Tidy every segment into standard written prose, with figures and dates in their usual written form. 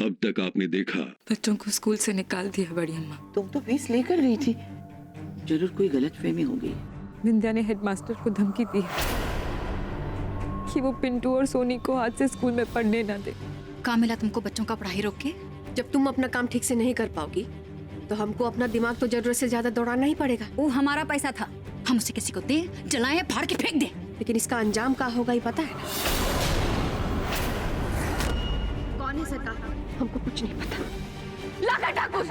अब तक आपने देखा। बच्चों को स्कूल से निकाल दिया बड़ी अम्मा। तुम तो फीस लेकर गई थी, जरूर कोई गलतफहमी होगी। विंध्या ने हेडमास्टर को धमकी दी कि वो पिंटू और सोनी को आज से स्कूल में पढ़ने ना दे। कहाँ मिला तुमको बच्चों का पढ़ाई रोक के? जब तुम अपना काम ठीक से नहीं कर पाओगी तो हमको अपना दिमाग तो जरूरत से ज्यादा दौड़ाना ही पड़ेगा। वो हमारा पैसा था, हम उसे किसी को दे, जलाएं, फाड़ के फेंक दे। लेकिन इसका अंजाम क्या होगा ये पता है ना? कौन है सरकार? हमको कुछ नहीं पता। लागा ठाकुर!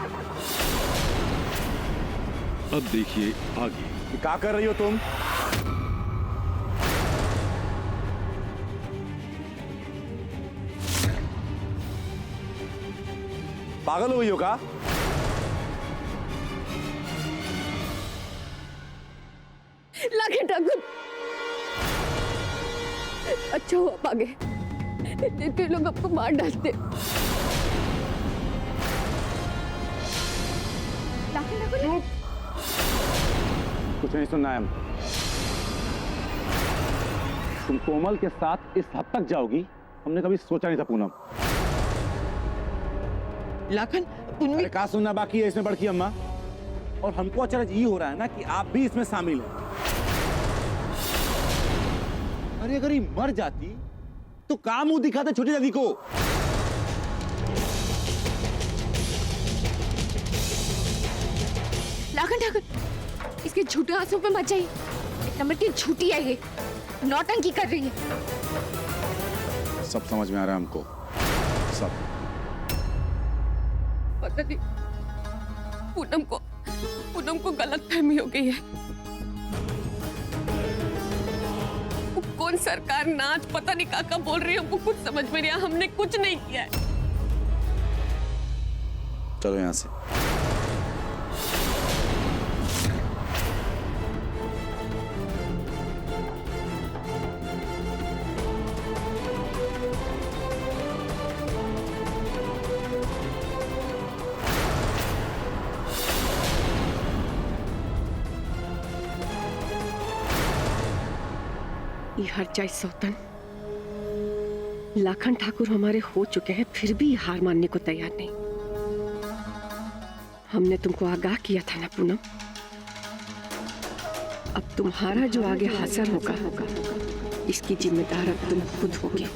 अब देखिए आगे। क्या कर रही हो तुम? पागल हो गई हो क्या? लागे ठाकुर, अच्छा हुआ भागे, नहीं तो लोग आपको मार डालते। कुछ नहीं सुनना है हम। तुम कोमल के साथ इस हद तक जाओगी, हमने कभी सोचा नहीं था पूनम। लाखन, उनमें क्या सुनना बाकी है इसमें बड़की अम्मा? और हमको अचानक ये हो रहा है ना कि आप भी इसमें शामिल हैं। अरे अगर ये मर जाती तो काम मुंह दिखाते छोटी दादी को। लाखन ठाकुर, इसके झूठे आंसू पे मत जाइए। एक नंबर की झूठी है ये, नौटंकी कर रही है। सब समझ में आ रहा है हमको, सब। पता नहीं पूनम को गलत फहमी हो गई है। वो कौन सरकार नाच पता नहीं काका बोल रही है, हमको कुछ समझ में नहीं आया। हमने कुछ नहीं किया है। चलो यहां से। ये हर जाए सौतन, लाखन ठाकुर हमारे हो चुके हैं, फिर भी हार मानने को तैयार नहीं। हमने तुमको आगाह किया था ना पूनम, अब तुम्हारा जो आगे हासिल होगा इसकी जिम्मेदार अब तुम खुद होगी।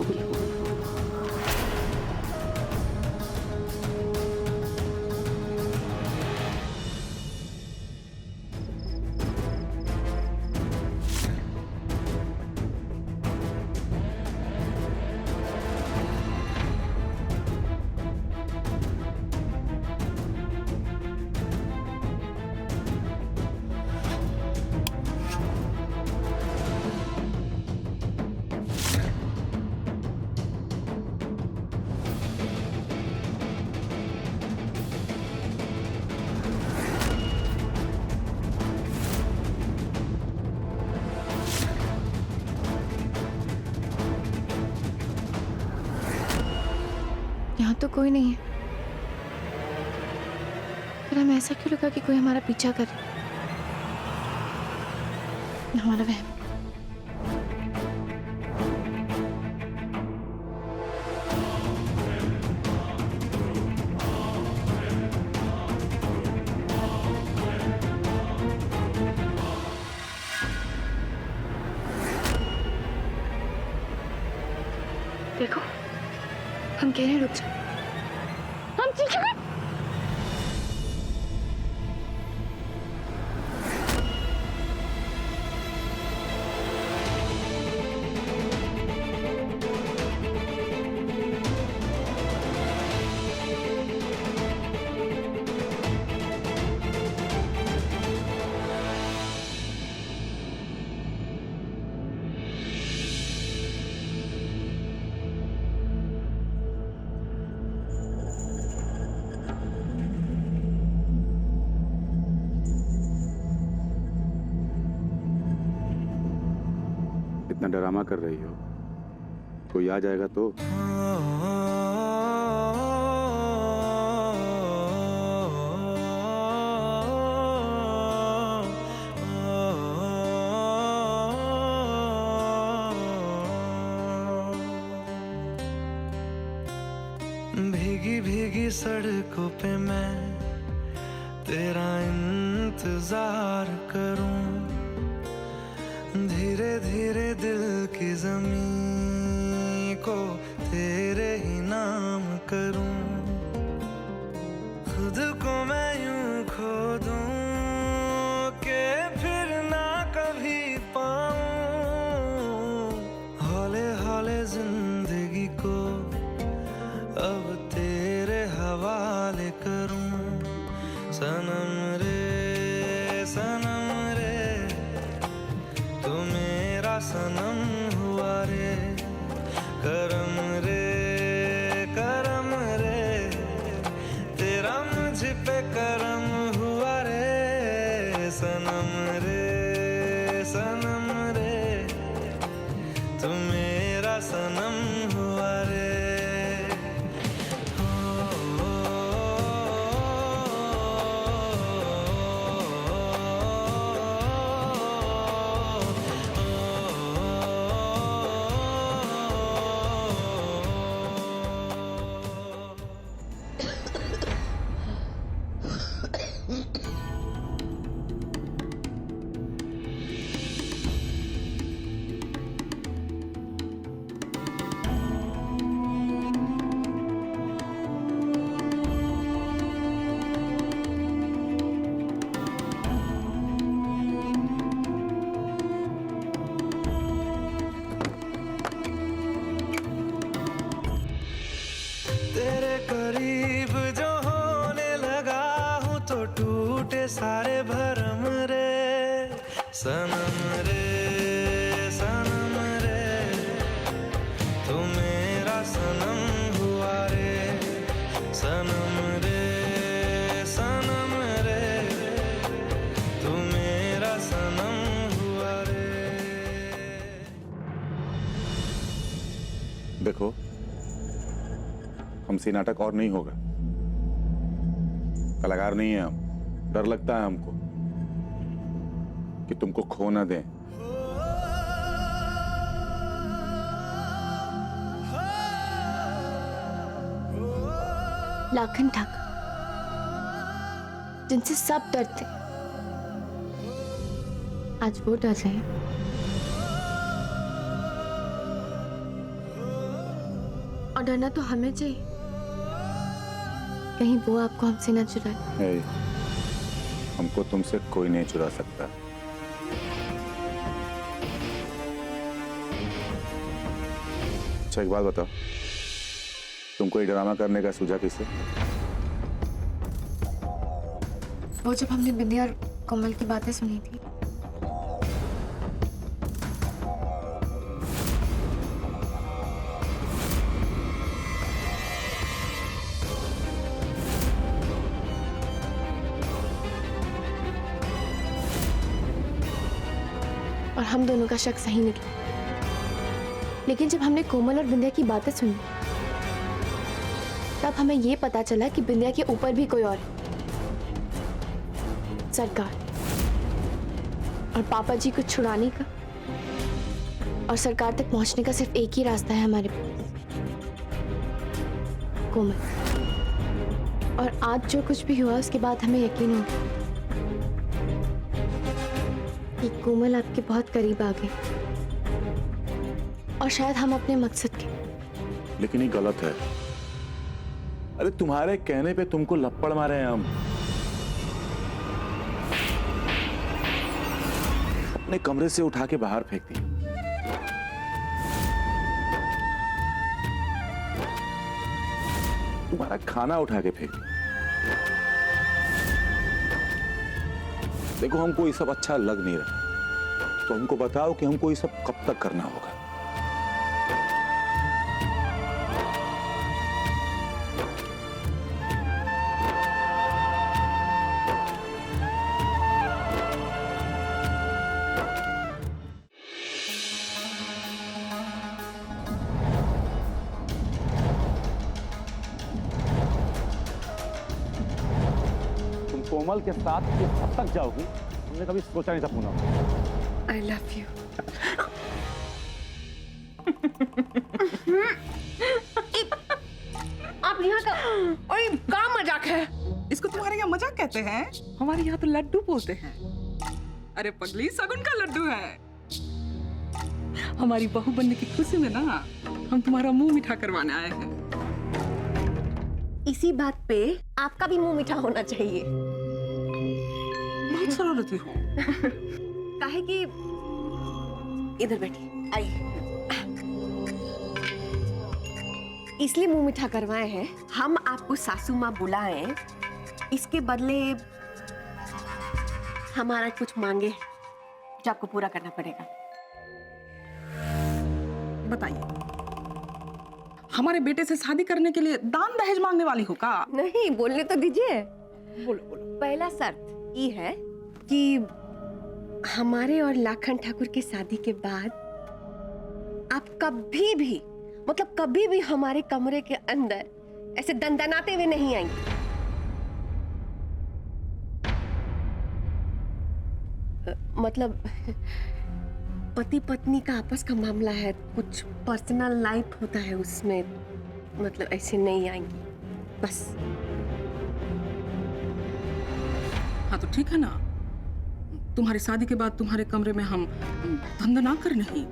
यहाँ तो कोई नहीं है, फिर हमें ऐसा क्यों लगा कि कोई हमारा पीछा कर रहा है? हमारा वहम। देखो, हम कह रहे हैं रुक जाओ। हम चीखें। इतना ड्रामा कर रही हो, कोई आ जाएगा तो? भीगी भीगी सड़कों पे मैं तेरा इंतजार करूं, धीरे धीरे दिल की जमीन को तेरे ही नाम करूं, खुद को मैं यूं खो दूं कि फिर ना कभी पाऊं, हौले हौले जिंदगी को अब तेरे हवाले करूं, सनम रे तू मेरा सनम हुआ रे, करम रे तेरा मुझ पे करम हुआ रे, सनम रे तू मेरा सनम हुआ रे। तेरे करीब जो होने लगा हूँ तो टूटे सारे भरम रे, सनम रे तू मेरा सनम हुआ रे, सनम रे तू मेरा सनम हुआ रे। देखो, हमसे नाटक और नहीं होगा। कलाकार नहीं है हम, डर लगता है हमको कि तुमको खो ना दें। लाखन ठाकुर, जिनसे सब डरते, आज वो डर रहे हैं। और डरना तो हमें चाहिए, कहीं वो आपको हमसे ना चुराए। हमको तुमसे कोई नहीं चुरा सकता। अच्छा एक बात बताओ, तुमको ये ड्रामा करने का सूझा किससे? वो जब हमने बिंदिया और कोमल की बातें सुनी थी, और हम दोनों का शक सही निकला। लेकिन जब हमने कोमल और बिंदिया की बातें सुनी, तब हमें यह पता चला कि बिंदिया के ऊपर भी कोई और है, सरकार। और पापा जी को छुड़ाने का और सरकार तक पहुंचने का सिर्फ एक ही रास्ता है हमारे पास, कोमल। और आज जो कुछ भी हुआ उसके बाद हमें यकीन हो गया कि कोमल आपके बहुत करीब आ गई, और शायद हम अपने मकसद के। लेकिन ये गलत है। अरे तुम्हारे कहने पे तुमको लपड़ मारे हैं हम। अपने कमरे से उठा के बाहर फेंक दी। तुम्हारा खाना उठा के फेंक दी। देखो हमको ये सब अच्छा लग नहीं रहा, तो हमको बताओ कि हमको ये सब कब तक करना होगा। कोमल के साथ किस हद तक जाओगी, तुमने कभी सोचा नहीं था पूनम। I love you. आप यहाँ का ओए का मजाक है? इसको तुम्हारे यहाँ मजाक कहते हैं, हमारे यहाँ तो लड्डू बोलते हैं। अरे पगली, सगुन का लड्डू है। हमारी बहू बनने की खुशी में ना हम तुम्हारा मुंह मीठा करवाने आए हैं। इसी बात पे आपका भी मुंह मीठा होना चाहिए। बहुत शरारती हो। काहे कि इधर बैठिए, आइए। इसलिए मुंह मीठा करवाए हैं, हम आपको सासू माँ बुलाएं, इसके बदले हमारा कुछ मांगे जो आपको पूरा करना पड़ेगा। बताइए, हमारे बेटे से शादी करने के लिए दान दहेज मांगने वाली हो का? नहीं, बोलने तो दीजिए। बोलो बोलो। पहला शर्त ये है कि हमारे और लाखन ठाकुर की शादी के बाद आप कभी भी, मतलब कभी भी हमारे कमरे के अंदर ऐसे दंदनाते हुए नहीं आएंगे। मतलब पति पत्नी का आपस का मामला है, कुछ पर्सनल लाइफ होता है उसमें, मतलब ऐसे नहीं आएंगी बस। हाँ तो ठीक है ना, तुम्हारी शादी के बाद तुम्हारे कमरे में हम धंधना कर नहीं,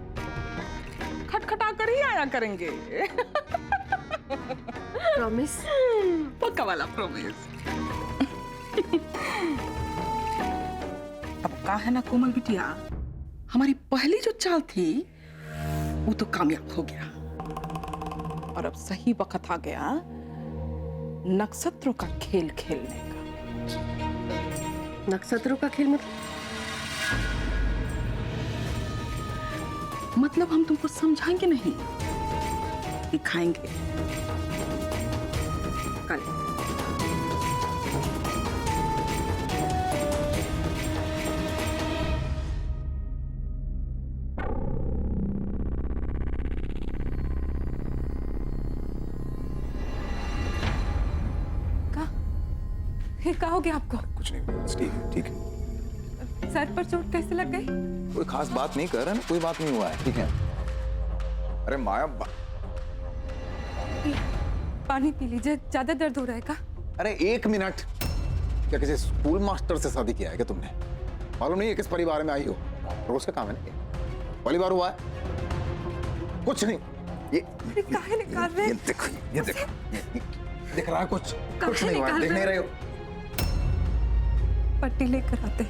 खटखटा कर ही आया करेंगे। प्रॉमिस? पक्का वाला प्रॉमिस। अब का है ना कोमल बिटिया, हमारी पहली जो चाल थी वो तो कामयाब हो गया, और अब सही वक्त आ गया नक्षत्रों का खेल खेलने का। नक्षत्रों का खेल मतलब हम तुमको समझाएंगे नहीं, दिखाएंगे। कल क्या हो गया आपको? कुछ नहीं, ठीक है, ठीक है। सर पर चोट कैसे लग गई? कोई खास बात नहीं कर रहे ना, कोई बात नहीं हुआ है, ठीक है। अरे माया पानी पी लीजिए, ज्यादा दर्द हो रहा है क्या? अरे 1 मिनट, क्या किसी स्कूल मास्टर से शादी किया है क्या तुमने? मालूम नहीं है किस परिवार में आई हो? रोज का काम है ना, पहली बार हुआ है? कुछ नहीं, ये काहे निकाल रहे? ये देखो, ये देखो, दिख रहा है कुछ? कुछ नहीं हुआ, देख नहीं रहे हो? पट्टी लेकर आते।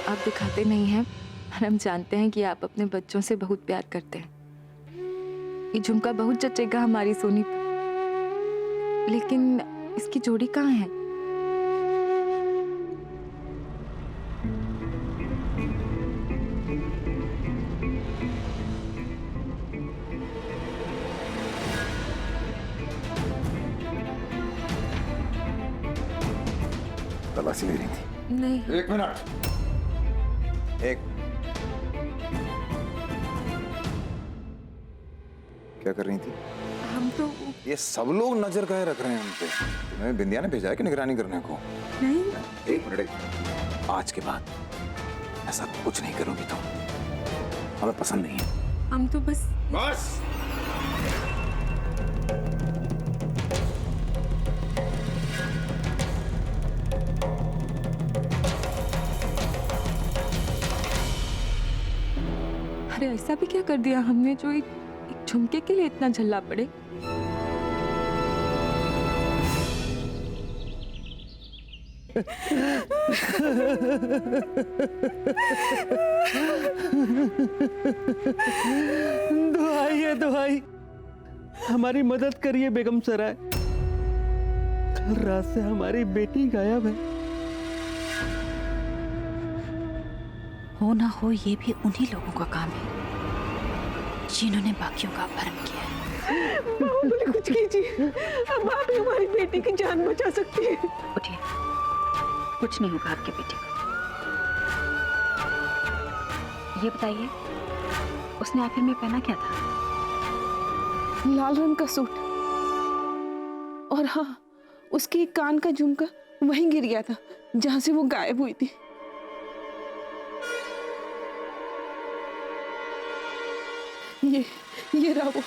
आप दिखाते नहीं हैं, और हम जानते हैं कि आप अपने बच्चों से बहुत प्यार करते हैं। ये झुमका बहुत जचेगा हमारी सोनी पर, लेकिन इसकी जोड़ी कहाँ है? तलाशी ले रही थी। नहीं। 1 मिनट, क्या कर रही थी? हम तो ये सब लोग नजर काहे रख रहे हैं हम पे? तुम्हें बिंदिया ने भेजा है कि निगरानी करने को? नहीं। 1 मिनट, आज के बाद ऐसा कुछ नहीं करोगी तुम, हमें पसंद नहीं है। हम तो बस अरे ऐसा भी क्या कर दिया हमने जो एक झुमके के लिए इतना झल्ला पड़े? दुहाई है दुहाई, हमारी मदद करिए बेगम सराय। कल रात से हमारी बेटी गायब है। हो ना हो ये भी उन्हीं लोगों का काम है जिन्होंने बाकियों का अपहरण किया है। बाहुबली कुछ कीजिए, अब आप ही हमारी बेटी की जान बचा सकती है। उठिए, कुछ नहीं होगा आपके बेटे को। ये बताइए, उसने आखिर में पहना क्या था? लाल रंग का सूट, और हाँ, उसके एक कान का झुमका वहीं गिर गया था जहां से वो गायब हुई थी। ये रहा वो।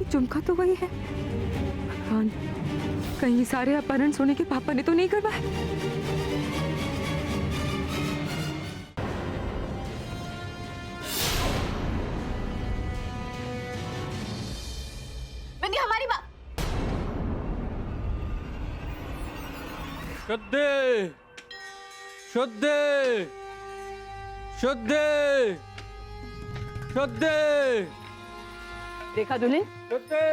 झुमका तो वही है। भगवान, कहीं सारे अपहरण सोने के पापा ने तो नहीं करवाए। मैंने हमारी बात शुद्धे, शुद्धे, शुद्धे, शुद्धे, देखा दुल्हन, शुद्धे।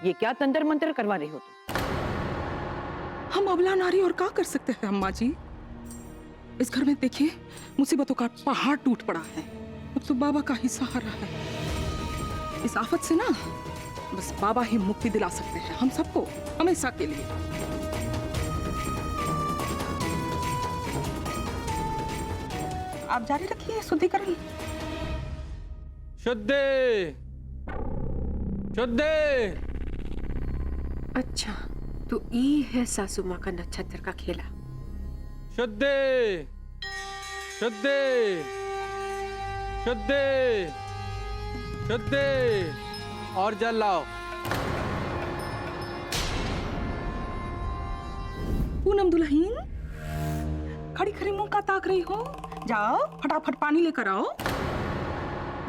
ये क्या तंत्र मंत्र करवा रही हो तुम? हम अबला नारी और क्या कर सकते हैं अम्मा जी? इस घर में देखिए, मुसीबतों का पहाड़ टूट पड़ा है। अब तो बाबा का ही सहारा है। इस आफत से ना बस बाबा ही मुक्ति दिला सकते हैं हम सबको, हमेशा के लिए। आप जारी रखिए शुद्धिकरण। शुद्धे, शुद्धे। अच्छा, तो ये है सासू माँ का नक्षत्र का खेला। शुद्धे, शुद्धे, शुद्धे, शुद्धे। और जल लाओ। पूनम दुल्हन, खड़ी खड़ी मुंह का ताक रही हो? जाओ फटाफट पानी लेकर आओ।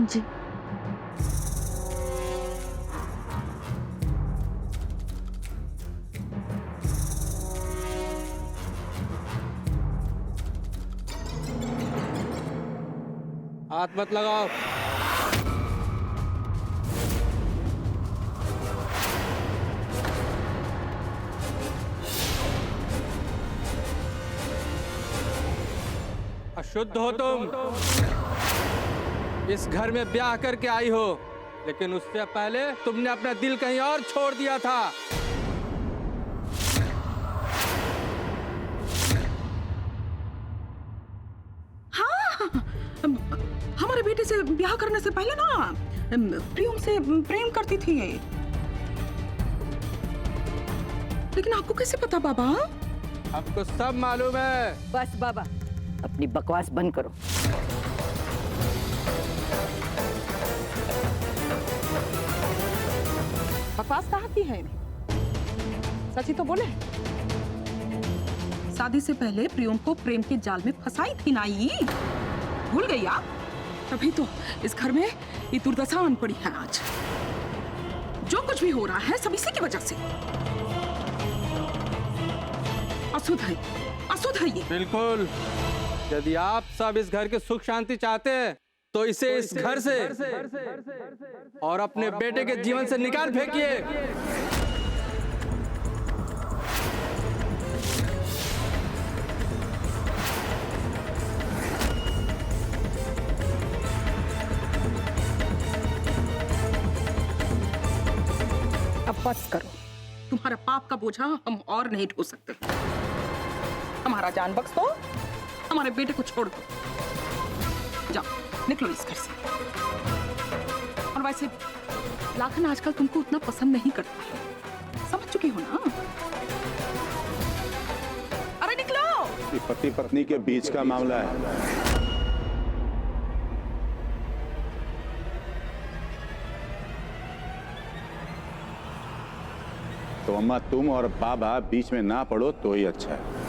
जी। हाथ मत लगाओ। अशुद्ध हो तुम। इस घर में ब्याह करके आई हो, लेकिन उससे पहले तुमने अपना दिल कहीं और छोड़ दिया था। हमारे बेटे से ब्याह करने से पहले ना प्रियम से प्रेम करती थी। लेकिन आपको कैसे पता बाबा? आपको सब मालूम है। बस बाबा, अपनी बकवास बंद करो। बकवास कहाँ की है? सची तो बोले। शादी से पहले प्रियम को प्रेम के जाल में फंसाई थी ना ये? भूल गई आप? तभी तो इस घर में ये दुर्दशा आन पड़ी है आज। जो कुछ भी हो रहा है सब इसी की वजह से। अशुद्ध है, अशुद्ध है ये। बिल्कुल। यदि आप सब इस घर के सुख शांति चाहते हैं तो इसे इस घर से और अपने बेटे के जीवन से निकाल फेंकिए। अब बस करो। तुम्हारा पाप का बोझा हम और नहीं ढो सकते। हमारा जान बख्श दो, हमारे बेटे को छोड़ दो। जाओ, निकलो इस घर से। और वैसे लाखन आजकल तुमको उतना पसंद नहीं करता है, समझ चुकी हो ना? अरे निकलो। ये पति पत्नी के बीच का मामला है। तो अम्मा, तुम और बाबा बीच में ना पड़ो तो ही अच्छा है।